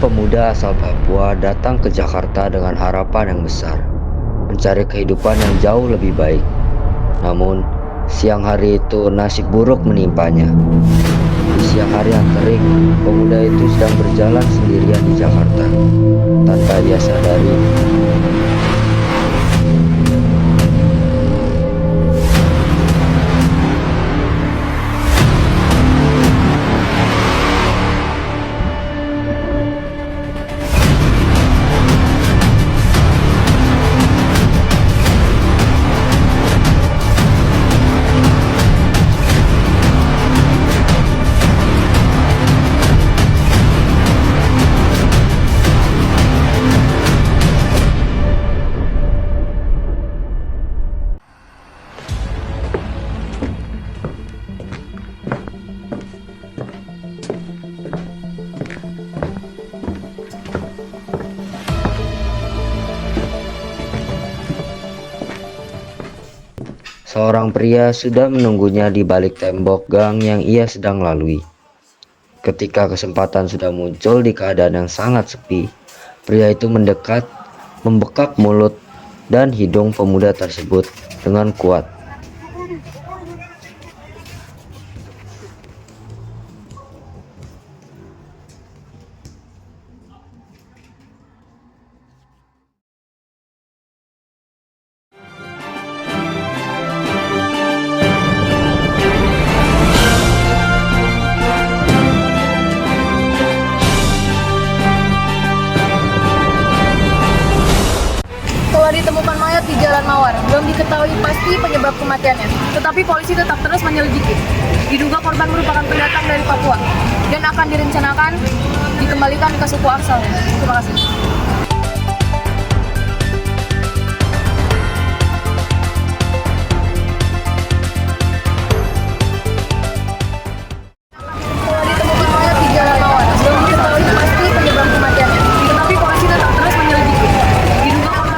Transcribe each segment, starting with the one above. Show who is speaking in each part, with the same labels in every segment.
Speaker 1: pemuda asal Papua datang ke Jakarta dengan harapan yang besar, mencari kehidupan yang jauh lebih baik. Namun, siang hari itu nasib buruk menimpanya. Di siang hari yang terik, pemuda itu sedang berjalan sendirian di Jakarta. Tanpa dia sadari, seorang pria sudah menunggunya di balik tembok gang yang ia sedang lalui. Ketika kesempatan sudah muncul di keadaan yang sangat sepi, pria itu mendekat, membekap mulut dan hidung pemuda tersebut dengan kuat.
Speaker 2: Telah ditemukan mayat di Jalan Mawar. Belum diketahui pasti penyebab kematiannya, tetapi polisi tetap terus menyelidiki. Diduga korban merupakan pendatang dari Papua dan akan direncanakan dikembalikan ke suku asalnya. Terima kasih. Telah ditemukan mayat di Jalan Mawar. Belum diketahui pasti penyebab kematiannya, tetapi polisi tetap terus menyelidiki. Diduga korban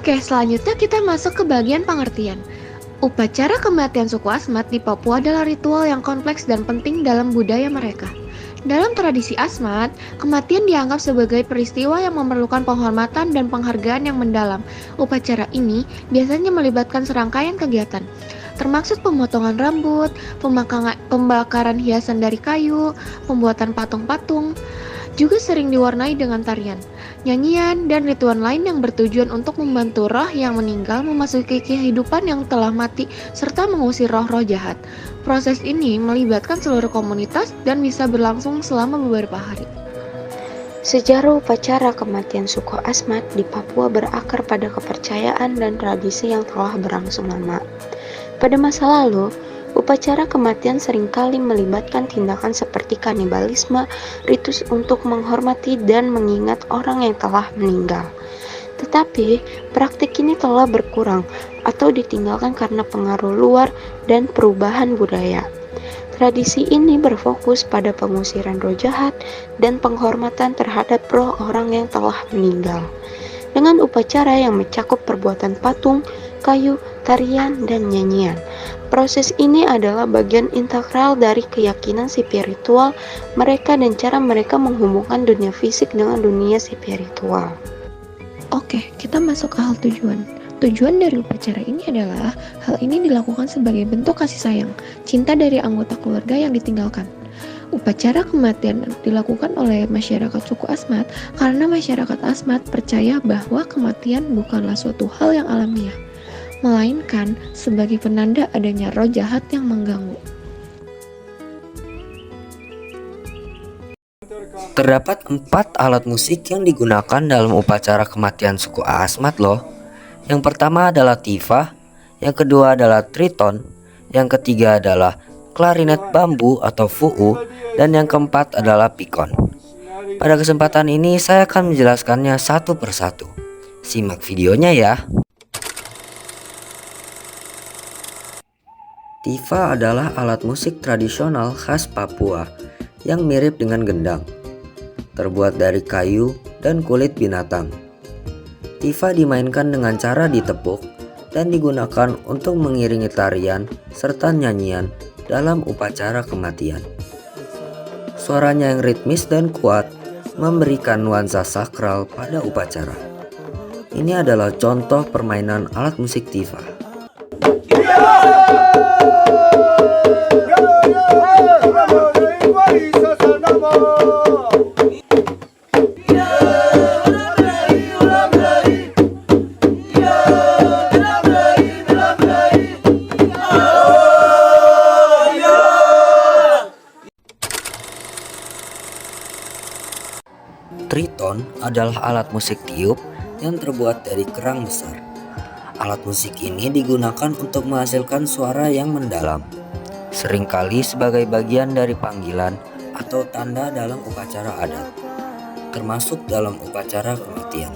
Speaker 3: Oke, selanjutnya kita masuk ke bagian pengertian. Upacara kematian suku Asmat di Papua adalah ritual yang kompleks dan penting dalam budaya mereka. Dalam tradisi Asmat, kematian dianggap sebagai peristiwa yang memerlukan penghormatan dan penghargaan yang mendalam. Upacara ini biasanya melibatkan serangkaian kegiatan, termasuk pemotongan rambut, pembakaran hiasan dari kayu, pembuatan patung-patung. Juga sering diwarnai dengan tarian, nyanyian, dan ritual lain yang bertujuan untuk membantu roh yang meninggal memasuki kehidupan yang telah mati serta mengusir roh-roh jahat. Proses ini melibatkan seluruh komunitas dan bisa berlangsung selama beberapa hari.
Speaker 4: Sejarah upacara kematian suku Asmat di Papua berakar pada kepercayaan dan tradisi yang telah berlangsung lama. Pada masa lalu, upacara kematian seringkali melibatkan tindakan seperti kanibalisme, ritus untuk menghormati dan mengingat orang yang telah meninggal. Tetapi, praktik ini telah berkurang atau ditinggalkan karena pengaruh luar dan perubahan budaya. Tradisi ini berfokus pada pengusiran roh jahat dan penghormatan terhadap roh orang yang telah meninggal. Dengan upacara yang mencakup perbuatan patung, kayu, tarian, dan nyanyian. Proses ini adalah bagian integral dari keyakinan spiritual mereka dan cara mereka menghubungkan dunia fisik dengan dunia spiritual.
Speaker 3: Oke, kita masuk ke hal tujuan. Tujuan dari upacara ini adalah hal ini dilakukan sebagai bentuk kasih sayang, cinta dari anggota keluarga yang ditinggalkan. Upacara kematian dilakukan oleh masyarakat suku Asmat karena masyarakat Asmat percaya bahwa kematian bukanlah suatu hal yang alamiah, melainkan sebagai penanda adanya roh jahat yang mengganggu.
Speaker 1: Terdapat 4 alat musik yang digunakan dalam upacara kematian suku Asmat loh. Yang pertama adalah tifa, yang kedua adalah triton, yang ketiga adalah klarinet bambu atau fu'u, dan yang keempat adalah pikon. Pada kesempatan ini saya akan menjelaskannya satu persatu. Simak videonya ya. Tifa adalah alat musik tradisional khas Papua yang mirip dengan gendang, terbuat dari kayu dan kulit binatang. Tifa dimainkan dengan cara ditepuk dan digunakan untuk mengiringi tarian serta nyanyian dalam upacara kematian. Suaranya yang ritmis dan kuat memberikan nuansa sakral pada upacara. Ini adalah contoh permainan alat musik Tifa. Triton adalah alat musik tiup yang terbuat dari kerang besar. Alat musik ini digunakan untuk menghasilkan suara yang mendalam, seringkali sebagai bagian dari panggilan atau tanda dalam upacara adat, termasuk dalam upacara kematian.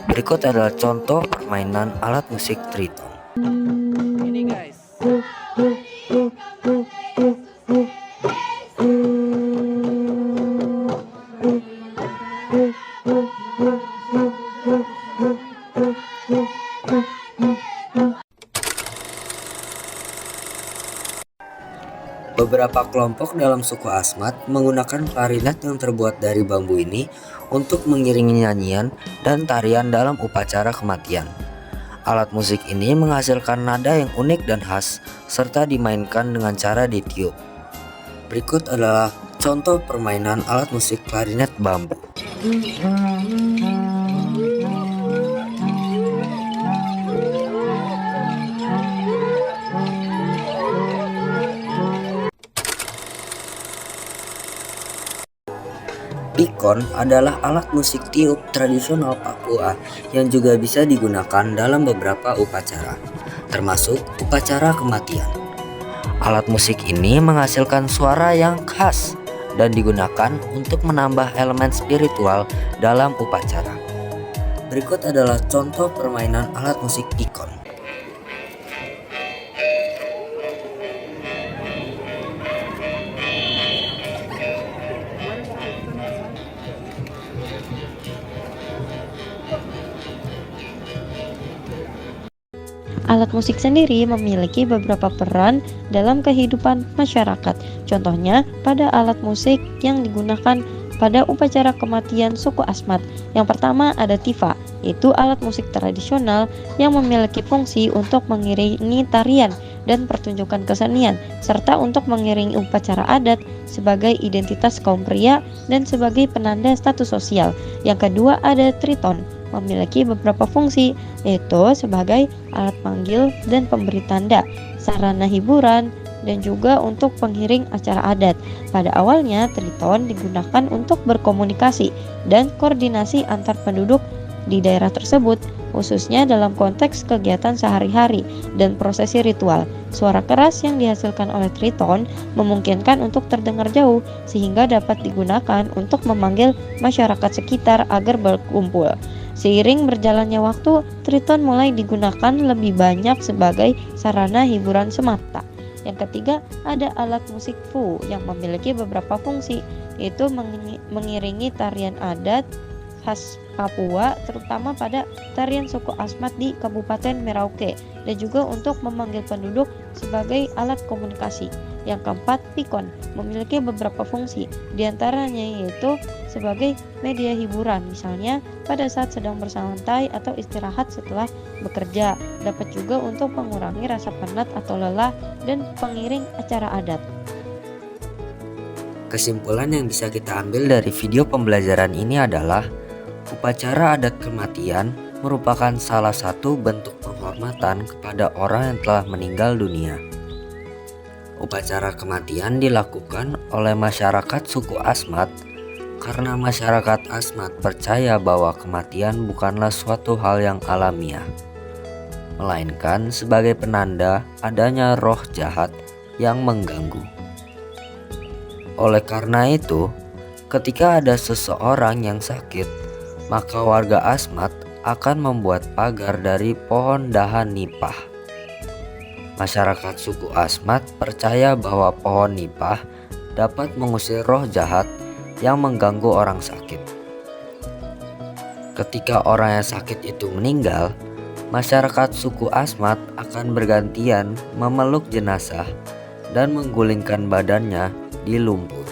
Speaker 1: Berikut adalah contoh permainan alat musik triton.
Speaker 5: Ini guys.
Speaker 1: Beberapa kelompok dalam suku Asmat menggunakan klarinet yang terbuat dari bambu ini untuk mengiringi nyanyian dan tarian dalam upacara kematian. Alat musik ini menghasilkan nada yang unik dan khas serta dimainkan dengan cara ditiup. Berikut adalah contoh permainan alat musik klarinet bambu. Pikon adalah alat musik tiup tradisional Papua yang juga bisa digunakan dalam beberapa upacara, termasuk upacara kematian. Alat musik ini menghasilkan suara yang khas dan digunakan untuk menambah elemen spiritual dalam upacara. Berikut adalah contoh permainan alat musik pikon.
Speaker 6: Alat musik sendiri memiliki beberapa peran dalam kehidupan masyarakat. Contohnya, pada alat musik yang digunakan pada upacara kematian suku Asmat. Yang pertama ada tifa, yaitu alat musik tradisional yang memiliki fungsi untuk mengiringi tarian dan pertunjukan kesenian, serta untuk mengiringi upacara adat sebagai identitas kaum pria dan sebagai penanda status sosial. Yang kedua ada triton, memiliki beberapa fungsi, yaitu sebagai alat panggil dan pemberi tanda, sarana hiburan, dan juga untuk pengiring acara adat. Pada awalnya, triton digunakan untuk berkomunikasi dan koordinasi antar penduduk di daerah tersebut, khususnya dalam konteks kegiatan sehari-hari dan prosesi ritual. Suara keras yang dihasilkan oleh triton memungkinkan untuk terdengar jauh, sehingga dapat digunakan untuk memanggil masyarakat sekitar agar berkumpul. Seiring berjalannya waktu, triton mulai digunakan lebih banyak sebagai sarana hiburan semata. Yang ketiga, ada alat musik fu yang memiliki beberapa fungsi, yaitu mengiringi tarian adat khas Papua, terutama pada tarian suku Asmat di Kabupaten Merauke, dan juga untuk memanggil penduduk sebagai alat komunikasi. Yang keempat, pikon memiliki beberapa fungsi, diantaranya yaitu sebagai media hiburan, misalnya pada saat sedang bersantai atau istirahat setelah bekerja. Dapat juga untuk mengurangi rasa penat atau lelah dan pengiring acara adat.
Speaker 1: Kesimpulan yang bisa kita ambil dari video pembelajaran ini adalah upacara adat kematian merupakan salah satu bentuk penghormatan kepada orang yang telah meninggal dunia. Upacara kematian dilakukan oleh masyarakat suku Asmat karena masyarakat Asmat percaya bahwa kematian bukanlah suatu hal yang alamiah, melainkan sebagai penanda adanya roh jahat yang mengganggu. Oleh karena itu, ketika ada seseorang yang sakit, maka warga Asmat akan membuat pagar dari pohon dahan nipah. Masyarakat suku Asmat percaya bahwa pohon nipah dapat mengusir roh jahat yang mengganggu orang sakit. Ketika orang yang sakit itu meninggal, masyarakat suku Asmat akan bergantian memeluk jenazah dan menggulingkan badannya di lumpur.